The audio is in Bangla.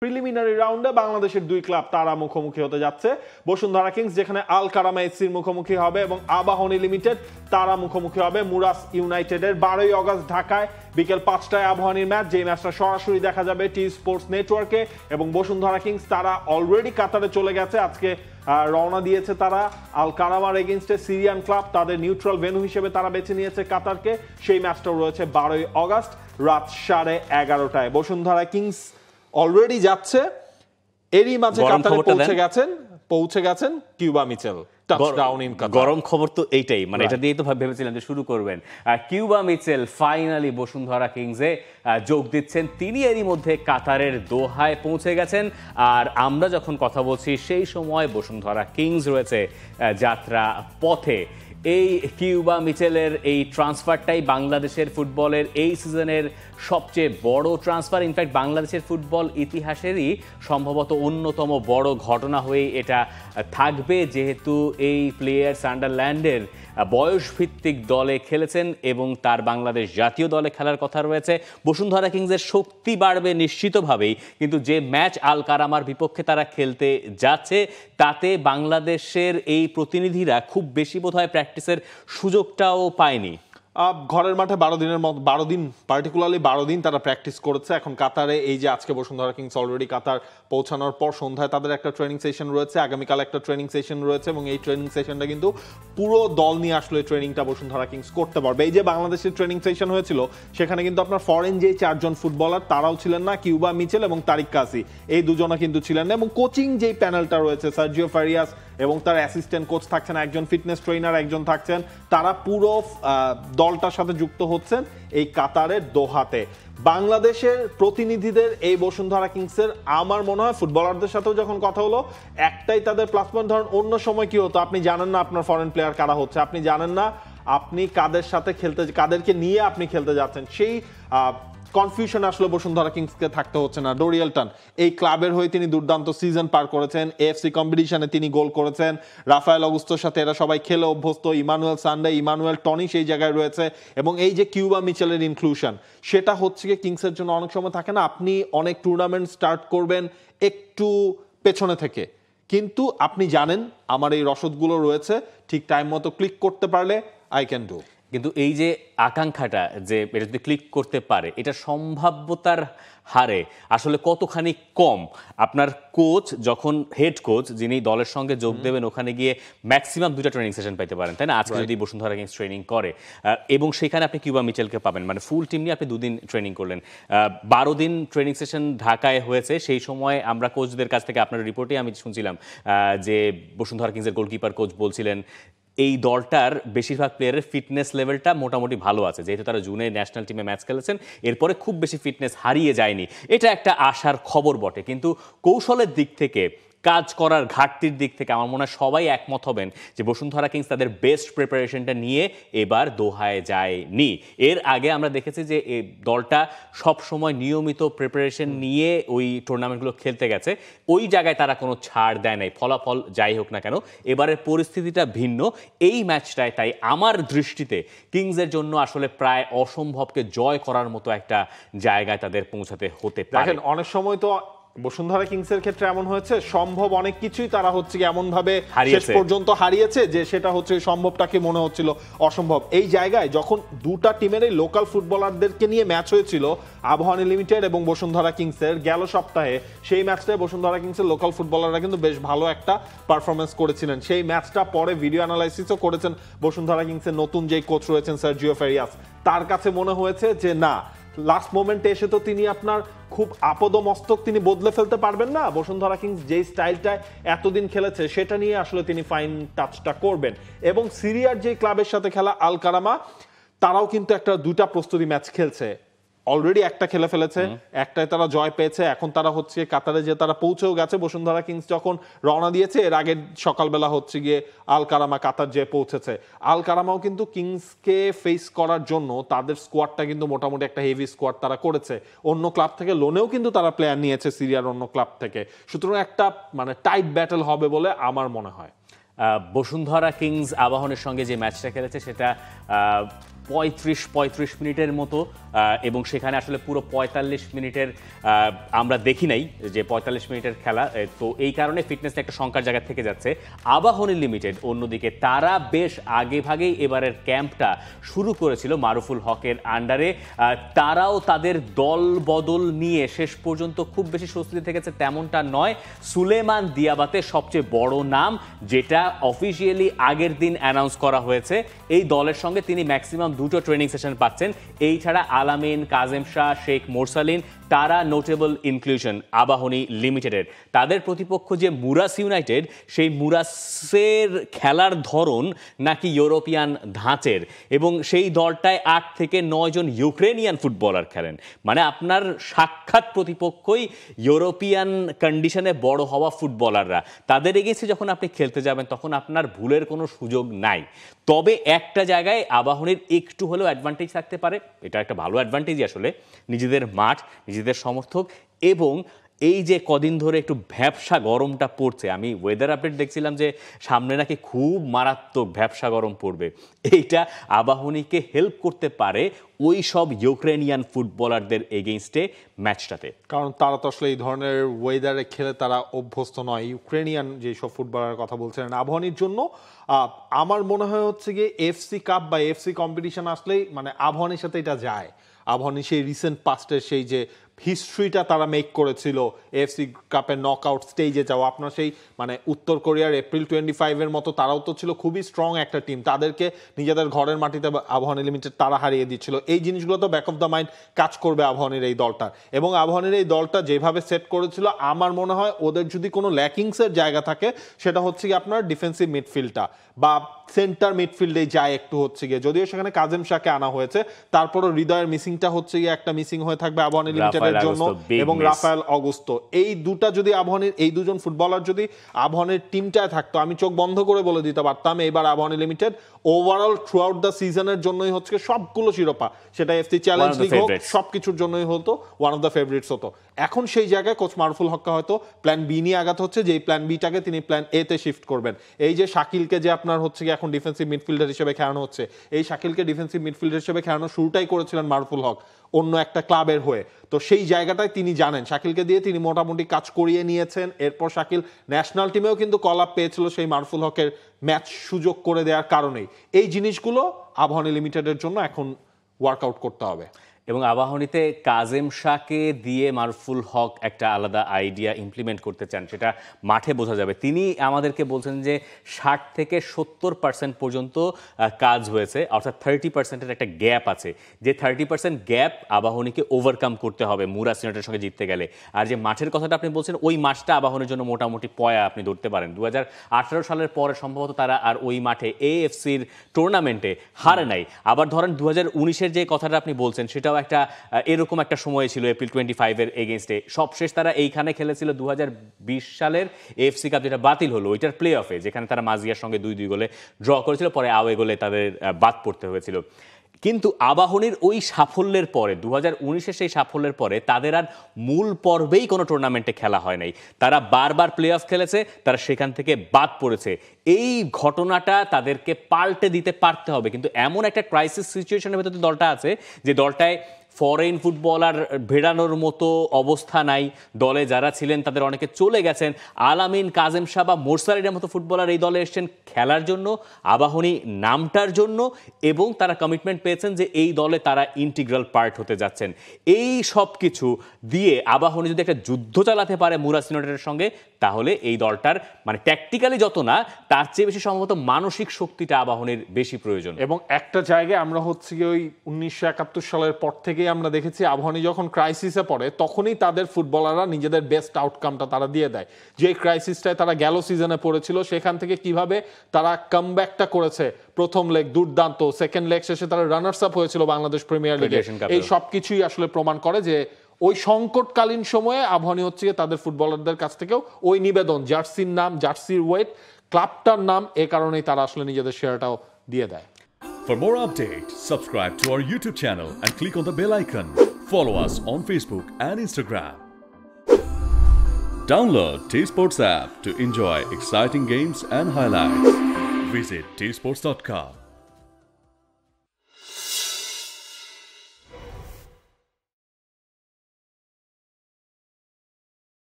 প্রিলিমিনারি রাউন্ডে বাংলাদেশের দুই ক্লাব তারা মুখোমুখি হতে যাচ্ছে। বসুন্ধরা কিংস যেখানে আল কারামা এফসির মুখোমুখি হবে এবং আবাহনী লিমিটেড তারা মুখোমুখি হবে মুরাস ইউনাইটেডের। 12ই অগস্ট ঢাকায় বিকেল 5টায় আবাহনীর ম্যাচ, যে ম্যাচটা সরাসরি দেখা যাবে টি স্পোর্টস নেটওয়ার্কে। এবং বসুন্ধরা কিংস তারা অলরেডি কাতারে চলে গেছে, আজকে রওনা দিয়েছে তারা আল কারামার এগেইনস্টে। সিরিয়ান ক্লাব তাদের নিউট্রাল ভেন্যু হিসেবে তারা বেছে নিয়েছে কাতারকে। সেই ম্যাচটাও রয়েছে 12ই অগস্ট রাত 11:30টায়। বসুন্ধরা কিংস অলরেডি যাচ্ছে, এরই মাঝে কাতারে পৌঁছে গেছেন কিউবা মিচেল। গরম খবর তো এইটাই, মানে এটা দিয়ে তো ভেবেছিলাম যে শুরু করবেন। কিউবা মিচেল ফাইনালি বসুন্ধরা কিংসে যোগ দিচ্ছেন। তিনি এরই মধ্যে কাতারের দোহায় পৌঁছে গেছেন। আর আমরা যখন কথা বলছি সেই সময় বসুন্ধরা কিংস রয়েছে যাত্রা পথে। এই কিউবা মিচেলের এই ট্রান্সফারটাই বাংলাদেশের ফুটবলের এই সিজনের সবচেয়ে বড় ট্রান্সফার। ইনফ্যাক্ট বাংলাদেশের ফুটবল ইতিহাসেরই সম্ভবত অন্যতম বড় ঘটনা হয়ে এটা থাকবে, যেহেতু এই প্লেয়ার সান্ডারল্যান্ডের বয়সভিত্তিক দলে খেলেছেন এবং তার বাংলাদেশ জাতীয় দলে খেলার কথা রয়েছে। বসুন্ধরা কিংসের শক্তি বাড়বে নিশ্চিতভাবেই, কিন্তু যে ম্যাচ আল কারামার বিপক্ষে তারা খেলতে যাচ্ছে তাতে বাংলাদেশের এই প্রতিনিধিরা খুব বেশি বোধহয় প্র্যাকটিসের সুযোগটাও পায়নি। ঘরের মাঠে 12 দিন পার্টিকুলারলি 12 দিন তারা প্র্যাকটিস করেছে। এখন কাতারে এই যে আজকে বসুন্ধরা কিংস অলরেডি কাতার পৌঁছানোর পর সন্ধ্যায় তাদের একটা ট্রেনিং সেশন রয়েছে, আগামীকাল একটা ট্রেনিং সেশন রয়েছে এবং এই ট্রেনিং সেশনটা কিন্তু পুরো দল নিয়ে আসলে ট্রেনিংটা বসুন্ধরা কিংস করতে পারবে। এই যে বাংলাদেশের ট্রেনিং সেশন হয়েছিল সেখানে কিন্তু আপনার ফরেন যে 4 জন ফুটবলার তারাও ছিলেন না, কিউবা মিচেল এবং তারিক কাসি এই দুজনা কিন্তু ছিলেন না। এবং কোচিং যেই প্যানেলটা রয়েছে সার্জিও ফারিয়াস এবং তার অ্যাসিস্ট্যান্ট কোচ থাকছেন, একজন ফিটনেস ট্রেনার একজন থাকছেন, তারা পুরো দলটার সাথে যুক্ত হচ্ছেন এই কাতারের দোহাতে। বাংলাদেশের প্রতিনিধিদের এই বসুন্ধরা কিংসের আমার মনে হয় ফুটবলারদের সাথেও যখন কথা হলো একটাই তাদের প্লাস পয়েন্ট। ধরুন অন্য সময় কি হতো, আপনি জানেন না আপনার ফরেন প্লেয়ার কারা হচ্ছে, আপনি জানেন না আপনি কাদের সাথে খেলতে, কাদেরকে নিয়ে আপনি খেলতে যাচ্ছেন, সেই কনফিউশন আসলে বসুন্ধরা কিংসকে থাকতে হচ্ছে না। ডোরিয়েলটন এই ক্লাবের হয়ে তিনি দুর্দান্ত সিজন পার করেছেন, এএফসি কম্পিটিশনে তিনি গোল করেছেন, রাফায়েল অগুস্তোর সাথে এরা সবাই খেলে অভ্যস্ত, ইমানুয়েল সান্ডে, ইমানুয়েল টনি সেই জায়গায় রয়েছে। এবং এই যে কিউবা মিচেলের ইনক্লুশন, সেটা হচ্ছে কি কিংসের জন্য অনেক সময় থাকে না, আপনি অনেক টুর্নামেন্ট স্টার্ট করবেন একটু পেছনে থেকে, কিন্তু আপনি জানেন আমার এই রসদগুলো রয়েছে, ঠিক টাইম মতো ক্লিক করতে পারলে আই ক্যান ডু। কিন্তু এই যে আকাঙ্ক্ষাটা যে এটা যদি ক্লিক করতে পারে, এটা সম্ভাব্যতার হারে আসলে কতখানি কম। আপনার কোচ যখন হেড কোচ যিনি দলের সঙ্গে যোগ দেবেন ওখানে গিয়ে ম্যাক্সিমাম 2টা ট্রেনিং সেশন পেতে পারেন, তাই না? আজকে যদি বসুন্ধরা কিংস ট্রেনিং করে এবং সেখানে আপনি কিউবা মিচেলকে পাবেন, মানে ফুল টিম নিয়ে আপনি 2 দিন ট্রেনিং করলেন। 12 দিন ট্রেনিং সেশন ঢাকায় হয়েছে। সেই সময় আমরা কোচদের কাছ থেকে আপনার রিপোর্টে আমি শুনছিলাম যে বসুন্ধরা কিংসের গোলকিপার কোচ বলছিলেন এই দলটার বেশিরভাগ প্লেয়ারের ফিটনেস লেভেলটা মোটামুটি ভালো আছে, যেহেতু তারা জুনে ন্যাশনাল টিমে ম্যাচ খেলেছেন, এরপরে খুব বেশি ফিটনেস হারিয়ে যায়নি। এটা একটা আশার খবর বটে, কিন্তু কৌশলের দিক থেকে, কাজ করার ঘাটতির দিক থেকে আমার মনে হয় সবাই একমত হবেন যে বসুন্ধরা কিংস তাদের বেস্ট প্রিপারেশনটা নিয়ে এবার দোহায় যায়নি। এর আগে আমরা দেখেছি যে এই দলটা সব সময় নিয়মিত প্রিপারেশন নিয়ে ওই টুর্নামেন্টগুলো খেলতে গেছে, ওই জায়গায় তারা কোনো ছাড় দেয় নাই, ফলাফল যাই হোক না কেন। এবারের পরিস্থিতিটা ভিন্ন এই ম্যাচটায়, তাই আমার দৃষ্টিতে কিংসের জন্য আসলে প্রায় অসম্ভবকে জয় করার মতো একটা জায়গায় তাদের পৌঁছাতে হতে পারে। অনেক সময় তো বসুন্ধরা কিংসের ক্ষেত্রে এমন হয়েছে সম্ভব অনেক কিছুই তারা হচ্ছে এমন ভাবে শেষ পর্যন্ত হারিয়েছে যে সেটা হচ্ছে সম্ভবটাকে মনে হচ্ছিল অসম্ভব। এই জায়গায় যখন দুটা টিমের এই লোকাল ফুটবলারদেরকে নিয়ে ম্যাচ হয়েছিল আবাহনী লিমিটেড এবং বসুন্ধরা কিংসের গেল সপ্তাহে, সেই ম্যাচটায় বসুন্ধরা কিংসের লোকাল ফুটবলাররা কিন্তু বেশ ভালো একটা পারফরমেন্স করেছিলেন। সেই ম্যাচটা পরে ভিডিও অ্যানালাইসিসও করেছেন বসুন্ধরা কিংসের নতুন যে কোচ রয়েছেন সার্জিও ফারিয়াস, তার কাছে মনে হয়েছে যে না, লাস্ট মোমেন্টে এসে তো তিনি আপনার খুব আপদমস্তক তিনি বদলে ফেলতে পারবেন না। বসুন্ধরা কিংস যেই স্টাইলটায় এতদিন খেলেছে সেটা নিয়ে আসলে তিনি ফাইন টাচটা করবেন। এবং সিরিয়ার যে ক্লাবের সাথে খেলা আল কারামা, তারাও কিন্তু একটা 2টা প্রস্তুতি ম্যাচ খেলছে, অলরেডি একটা খেলে ফেলেছে, একটাই তারা জয় পেয়েছে। এখন তারা হচ্ছে কাতারে যে তারা পৌঁছেও গেছে, বসুন্ধরা কিংস যখন রওনা দিয়েছে এর আগে সকালবেলা হচ্ছে গিয়ে আল কারামা কাতার যে পৌঁছেছে। আল কারামাও কিন্তু কিংসকে ফেস করার জন্য তাদের স্কোয়াডটা কিন্তু মোটামুটি একটা হেভি স্কোয়াড তারা করেছে, অন্য ক্লাব থেকে লোনেও কিন্তু তারা প্লেয়ার নিয়েছে সিরিয়ার অন্য ক্লাব থেকে। সুতরাং একটা মানে টাইট ব্যাটল হবে বলে আমার মনে হয়। বসুন্ধরা কিংস আবাহনের সঙ্গে যে ম্যাচটা খেলেছে সেটা 35 মিনিটের মতো, এবং সেখানে আসলে পুরো 45 মিনিটের আমরা দেখি নাই যে 45 মিনিটের খেলা। তো এই কারণে ফিটনেসটা একটা শঙ্কার জায়গা থেকে যাচ্ছে। আবাহনী লিমিটেড অন্যদিকে তারা বেশ আগে ভাগেই এবারের ক্যাম্পটা শুরু করেছিল মারুফুল হকের আন্ডারে। তারাও তাদের দল বদল নিয়ে শেষ পর্যন্ত খুব বেশি স্বস্তিতে থেকেছে তেমনটা নয়। সুলেমান দিয়াবাতে সবচেয়ে বড় নাম, যেটা অফিসিয়ালি আগের দিন অ্যানাউন্স করা হয়েছে। এই দলের সঙ্গে তিনি ম্যাক্সিমাম 2টো ট্রেনিং সেশন পাচ্ছেন। এই ছাড়া আলামিন, কাজেম শাহ, শেখ মোরসালিন তারা নোটেবল ইনক্লুশন আবাহনী লিমিটেডের। তাদের প্রতিপক্ষ যে মুরাস ইউনাইটেড, সেই মুরাসের খেলার ধরন নাকি ইউরোপিয়ান ধাঁচের, এবং সেই দলটায় 8 থেকে 9 জন ইউক্রেনিয়ান ফুটবলার খেলেন। মানে আপনার সাক্ষাৎ প্রতিপক্ষই ইউরোপিয়ান কন্ডিশনে বড় হওয়া ফুটবলাররা। তাদের এগেইনস্টে যখন আপনি খেলতে যাবেন তখন আপনার ভুলের কোনো সুযোগ নাই। তবে একটা জায়গায় আবাহনীর একটু হলেও অ্যাডভান্টেজ থাকতে পারে, এটা একটা ভালো অ্যাডভান্টেজই আসলে, নিজেদের মাঠ, নিজেদের সমর্থক, এবং এই যে কদিন ধরে একটু ভ্যাপসা গরমটা পড়ছে, আমি ওয়েদার আপডেট দেখছিলাম যে সামনে নাকি খুব মারাত্মক ভ্যাপসা গরম পড়বে। এইটা আবাহনীকে হেল্প করতে পারে ওই সব ইউক্রেনিয়ান ফুটবলারদের এগেইনস্টে ম্যাচটাতে, কারণ তারা তো আসলে এই ধরনের ওয়েদারে খেলে তারা অভ্যস্ত নয়। ইউক্রেনিয়ান যেসব ফুটবলারের কথা বলছেন আবাহনীর জন্য, আমার মনে হয় হচ্ছে গিয়ে এফসি কাপ বা এফসি কম্পিটিশন আসলেই মানে আবাহনীর সাথে এটা যায়। আবাহনী সেই রিসেন্ট পাস্টের সেই যে হিস্ট্রিটা তারা মেক করেছিল এফসি কাপের নকআউট স্টেজে যাওয়া, আপনার সেই মানে উত্তর কোরিয়ার এপ্রিল 25-এর মতো তারাও তো ছিল খুবই স্ট্রং একটা টিম, তাদেরকে নিজেদের ঘরের মাটিতে আবাহনী লিমিটেড তারা হারিয়ে দিচ্ছিল। এই জিনিসগুলো তো ব্যাক অফ দ্য মাইন্ড কাজ করবে আবাহনীর এই দলটার, এবং আবাহনীর এই দলটা যেভাবে সেট করেছিল আমার মনে হয় ওদের যদি কোনো ল্যাকিংসের জায়গা থাকে সেটা হচ্ছে কি আপনার ডিফেন্সিভ মিডফিল্ডটা বা সেন্টার মিডফিল্ডে যায় একটু হচ্ছে গিয়ে, যদিও সেখানে কাজেম শাহকে আনা হয়েছে, তারপরও হৃদয়ের মিসিংটা হচ্ছে গিয়ে একটা মিসিং হয়ে থাকবে আবাহনী লিমিটেডের জন্য, এবং রাফায়েল অগুস্তো। এই দুটা যদি আবাহনীর এই দুজন ফুটবলার যদি আবাহনীর টিমটায় থাকতো, আমি চোখ বন্ধ করে বলে দিতে পারতাম এবার Abahani limited overall through out the সিজনের জন্যই হচ্ছে সবগুলো শিরোপা, সেটা এফসি চ্যালেঞ্জ লিগ হোক, সবকিছুর জন্যই হতো ওয়ান অফ দ্য ফেভারিটস হতো। এখন সেই জায়গায় কোচ মারুফুল হককে হয়তো প্ল্যান বি নিয়ে আঘাত হচ্ছে, যে এই প্ল্যান বিটাকে তিনি প্ল্যান এ তে শিফট করবেন। এই যে শাকিলকে যে আপনার হচ্ছে কি এখন ডিফেন্সিভ মিডফিল্ডার হিসেবে খেলানো হচ্ছে, এই শাকিলকে ডিফেন্সিভ মিডফিল্ডার হিসেবে খেলানো শুরুটাই করেছিলেন মারুফুল হক অন্য একটা ক্লাবের হয়ে। তো সেই জায়গাটায় তিনি জানেন, শাকিলকে দিয়ে তিনি মোটামুটি কাজ করিয়ে নিয়েছেন। এরপর শাকিল ন্যাশনাল টিমেও কিন্তু কল আপ পেয়েছিল সেই মারুফুল হকের ম্যাচ সুযোগ করে দেওয়ার কারণেই। এই জিনিসগুলো আবাহনী লিমিটেডের জন্য এখন ওয়ার্কআউট করতে হবে। এবং আবাহনীতে কাজেম শাহকে দিয়ে মারুফুল হক একটা আলাদা আইডিয়া ইমপ্লিমেন্ট করতে চান, সেটা মাঠে বোঝা যাবে। তিনি আমাদেরকে বলছেন যে 60 থেকে 70% পর্যন্ত কাজ হয়েছে, অর্থাৎ 30%-এর একটা গ্যাপ আছে, যে 30% গ্যাপ আবাহনীকে ওভারকাম করতে হবে মুরাস ইউনাইটেডের সঙ্গে জিততে গেলে। আর যে মাঠের কথাটা আপনি বলছেন, ওই মাঠটা আবাহনীর জন্য মোটামুটি পয়া আপনি ধরতে পারেন। 2018 সালের পরে সম্ভবত তারা আর ওই মাঠে এএফসির টুর্নামেন্টে হারে নাই। আবার ধরেন 2019-এর যে কথাটা আপনি বলছেন, সেটাও একটা এরকম একটা সময় ছিল এপ্রিল 25-এর এগেইনস্টে। সবশেষ তারা এইখানে খেলেছিল 2020 সালের এএফসি কাপ, যেটা বাতিল হলো ওইটার প্লে অফে, যেখানে তারা মাজিয়ার সঙ্গে 2-2 গোলে ড্র করেছিল, পরে আওয়ে গোলে তাদের বাদ পড়তে হয়েছিল। কিন্তু আবাহনীর ওই সাফল্যের পরে 2019-এর সেই সাফল্যের পরে তাদের আর মূল পর্বেই কোনো টুর্নামেন্টে খেলা হয় নাই। তারা বারবার প্লে অফ খেলেছে, তারা সেখান থেকে বাদ পড়েছে। এই ঘটনাটা তাদেরকে পাল্টে দিতে পারতে হবে, কিন্তু এমন একটা ক্রাইসিস সিচুয়েশনের ভেতরে দলটা আছে যে দলটায় ফরেন ফুটবলার ভেড়ানোর মতো অবস্থা নাই। দলে যারা ছিলেন তাদের অনেকে চলে গেছেন। আলামিন, কাজেম শাহ বা মোরসালিনের মতো ফুটবলার এই দলে এসেছেন খেলার জন্য, আবাহনী নামটার জন্য, এবং তারা কমিটমেন্ট পেয়েছেন যে এই দলে তারা ইন্টিগ্রাল পার্ট হতে যাচ্ছেন। এই সব কিছু দিয়ে আবাহনী যদি একটা যুদ্ধ চালাতে পারে মুরাস ইউনাইটেডের সঙ্গে, তাহলে এই দলটার মানে ট্যাকটিক্যালি যত না, তার চেয়ে বেশি সম্ভবত মানসিক শক্তিটা আবাহনীর বেশি প্রয়োজন। এবং একটা জায়গায় আমরা হচ্ছে কি ওই 1971 সালের পর থেকে আমরা দেখেছি আবাহনী যখন ক্রাইসিসে পড়ে তখনই তাদের ফুটবলাররা নিজেদের বেস্ট আউটকামটা তারা দিয়ে দেয়। যে ক্রাইসিসটায় তারা গেল সিজনে পড়েছিল, সেখান থেকে কিভাবে তারা কামব্যাকটা করেছে। প্রথম লেগ দুর্দান্ত, সেকেন্ড লেগ শেষে তারা রানার্স আপ হয়েছিল বাংলাদেশ প্রিমিয়ার লিগে। এই সব কিছুই আসলে প্রমাণ করে যে ওই সংকটকালীন সময়ে আবাহনী হচ্ছে তাদের ফুটবলারদের কাছ থেকেও ওই নিবেদন, জার্সির নাম, জার্সির ওয়েট, ক্লাবটার নাম, এ কারণেই তারা আসলে নিজেদের শেয়ারটাও দিয়ে দেয়। For more updates, subscribe to our YouTube channel and click on the bell icon. Follow us on Facebook and Instagram. Download T-Sports app to enjoy exciting games and highlights. Visit tsports.com.